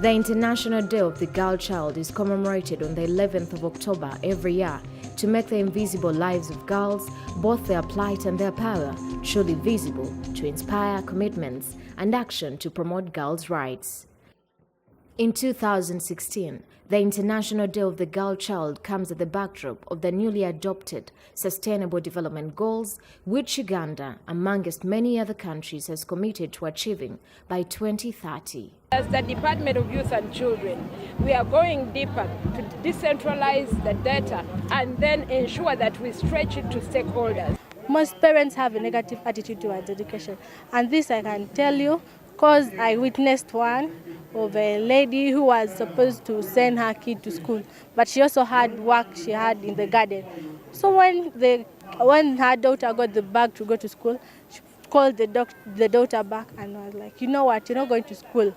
The International Day of the Girl Child is commemorated on the 11th of October every year to make the invisible lives of girls, both their plight and their power, truly visible, to inspire commitments and action to promote girls' rights. In 2016, the International Day of the Girl Child comes at the backdrop of the newly adopted Sustainable Development Goals, which Uganda, amongst many other countries, has committed to achieving by 2030. As the Department of Youth and Children, we are going deeper to decentralize the data and then ensure that we stretch it to stakeholders. Most parents have a negative attitude towards education, and this I can tell you because I witnessed one of a lady who was supposed to send her kid to school, but she also had work she had in the garden. So when her daughter got the bag to go to school, she called the daughter back and was like, you know what, you're not going to school.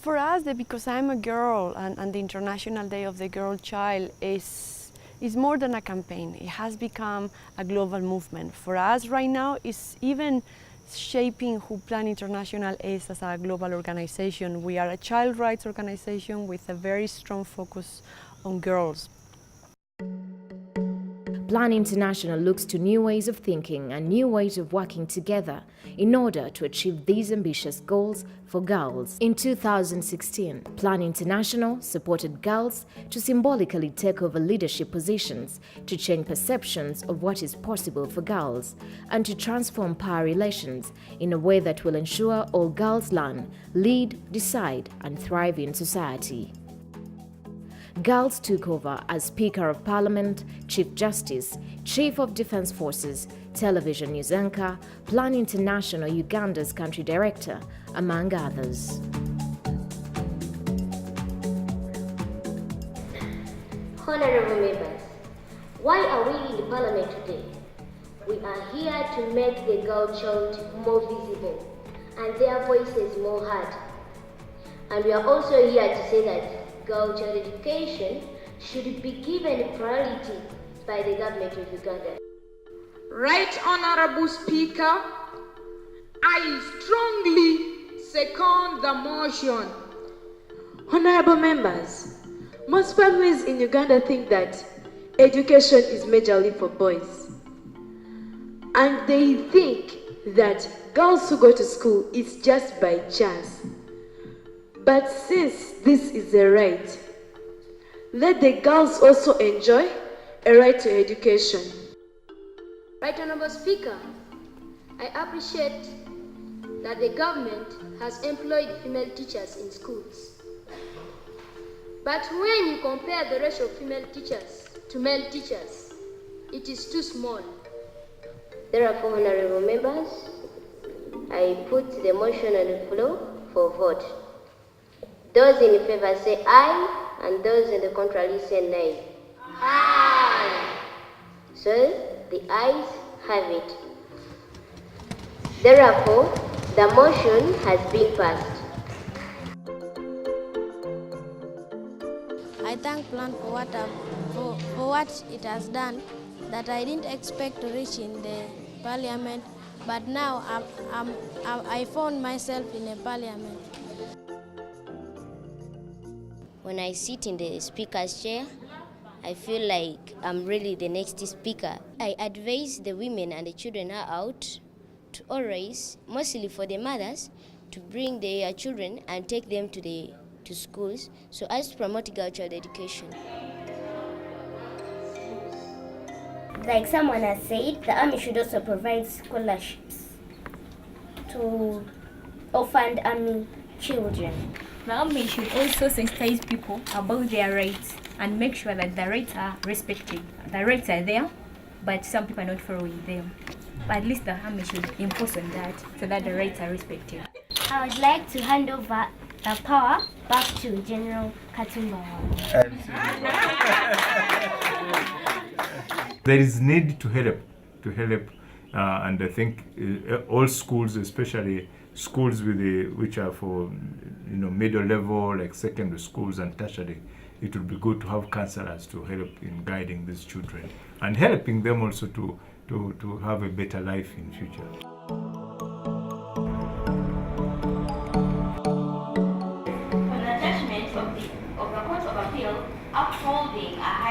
For us, because I'm a girl and the International Day of the Girl Child is more than a campaign. It has become a global movement. For us right now, it's even shaping who Plan International is as a global organization. We are a child rights organization with a very strong focus on girls. Plan International looks to new ways of thinking and new ways of working together in order to achieve these ambitious goals for girls. In 2016, Plan International supported girls to symbolically take over leadership positions, to change perceptions of what is possible for girls, and to transform power relations in a way that will ensure all girls learn, lead, decide, and thrive in society. Girls took over as Speaker of Parliament, Chief Justice, Chief of Defence Forces, Television News Anchor, Plan International Uganda's Country Director, among others. Honorable members, why are we in the Parliament today? We are here to make the girl child more visible and their voices more heard. And we are also here to say that girl child education should be given priority by the government of Uganda. Right, Honorable Speaker, I strongly second the motion. Honorable members, most families in Uganda think that education is majorly for boys. And they think that girls who go to school is just by chance. But since this is a right, let the girls also enjoy a right to education. Right, Honorable Speaker, I appreciate that the government has employed female teachers in schools. But when you compare the ratio of female teachers to male teachers, it is too small. Therefore, honorable members, I put the motion on the floor for vote. Those in favor say aye, and those in the contrary say nay. Aye. So, the ayes have it. Therefore, the motion has been passed. I thank Plan for what it has done that I didn't expect to reach in the Parliament, but now I found myself in a Parliament. When I sit in the speaker's chair, I feel like I'm really the next speaker. I advise the women and the children are out to always, mostly for the mothers, to bring their children and take them to schools so as to promote girl child education. Like someone has said, the army should also provide scholarships to orphaned army children. The army should also sensitize people about their rights and make sure that the rights are respected. The rights are there, but some people are not following them. But at least the army should impose on that so that the rights are respected. I would like to hand over the power back to General Katumba. There is need to help, and I think all schools, especially schools which are for middle level, like secondary schools and tertiary, it would be good to have counselors to help in guiding these children and helping them also to have a better life in future.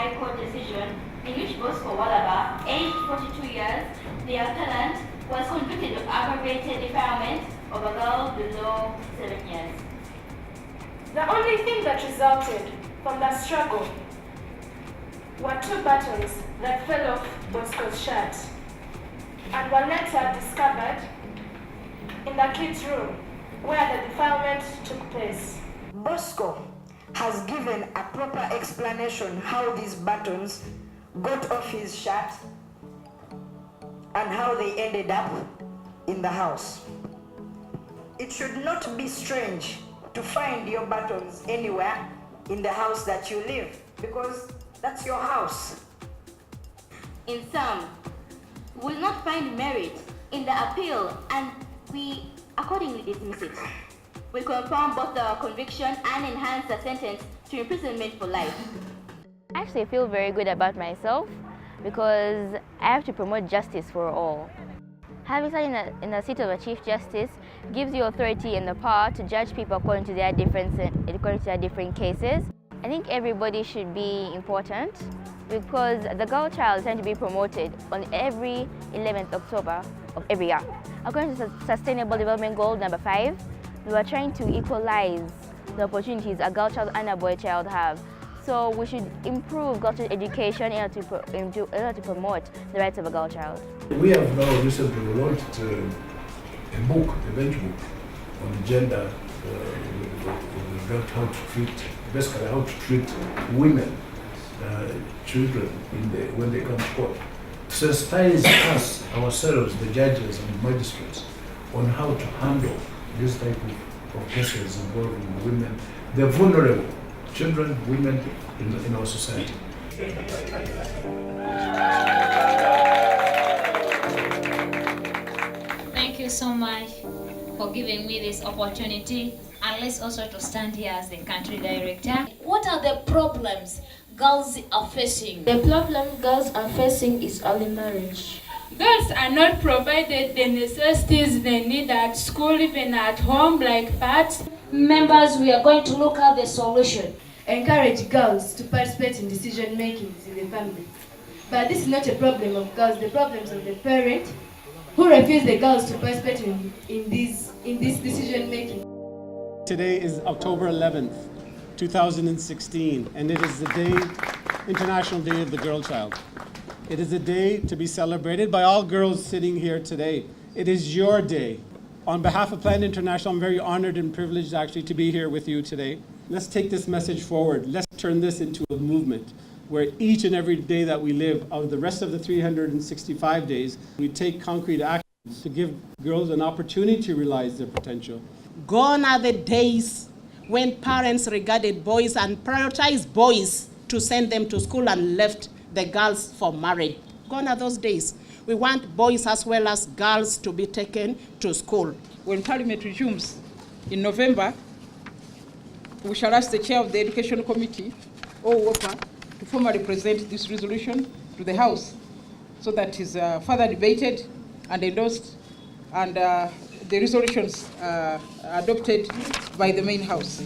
High Court decision in which Bosco Walaba, aged 42 years, the appellant, was convicted of aggravated defilement of a girl below 7 years. The only thing that resulted from the struggle were 2 buttons that fell off Bosco's shirt and were later discovered in the kids' room where the defilement took place. Bosco has given a proper explanation how these buttons got off his shirt and how they ended up in the house. It should not be strange to find your buttons anywhere in the house that you live, because that's your house. In sum, we will not find merit in the appeal and we accordingly dismiss it. We confirm both the conviction and enhance the sentence to imprisonment for life. I actually feel very good about myself because I have to promote justice for all. Having sat in the seat of a Chief Justice gives you authority and the power to judge people according to their different cases. I think everybody should be important because the girl child is trying to be promoted on every 11th October of every year. According to Sustainable Development Goal number 5, we are trying to equalize the opportunities a girl child and a boy child have. So we should improve girl child education in order to promote the rights of a girl child. We have now recently launched a book, a bench book, on gender, how to treat, basically how to treat women, children when they come to court. To sensitize us, ourselves, the judges and the magistrates, on how to handle this type of cases involving women, the vulnerable children, women in our society. Thank you so much for giving me this opportunity, and let's also to stand here as the country director. What are the problems girls are facing? The problem girls are facing is early marriage. Girls are not provided the necessities they need at school, even at home, like pads. Members, we are going to look at the solution. Encourage girls to participate in decision making in the family. But this is not a problem of girls, the problems of the parent who refuse the girls to participate in this decision making. Today is October 11th, 2016, and it is the International Day of the Girl Child. It is a day to be celebrated by all girls sitting here today. It is your day. On behalf of Plan International, I'm very honored and privileged actually to be here with you today. Let's take this message forward. Let's turn this into a movement where each and every day that we live, of the rest of the 365 days, we take concrete actions to give girls an opportunity to realize their potential. Gone are the days when parents regarded boys and prioritized boys to send them to school and left the girls for marriage. Gone are those days. We want boys as well as girls to be taken to school. When Parliament resumes in November, we shall ask the chair of the Education Committee, Walker, to formally present this resolution to the House so that it is further debated and endorsed and the resolutions adopted by the main House.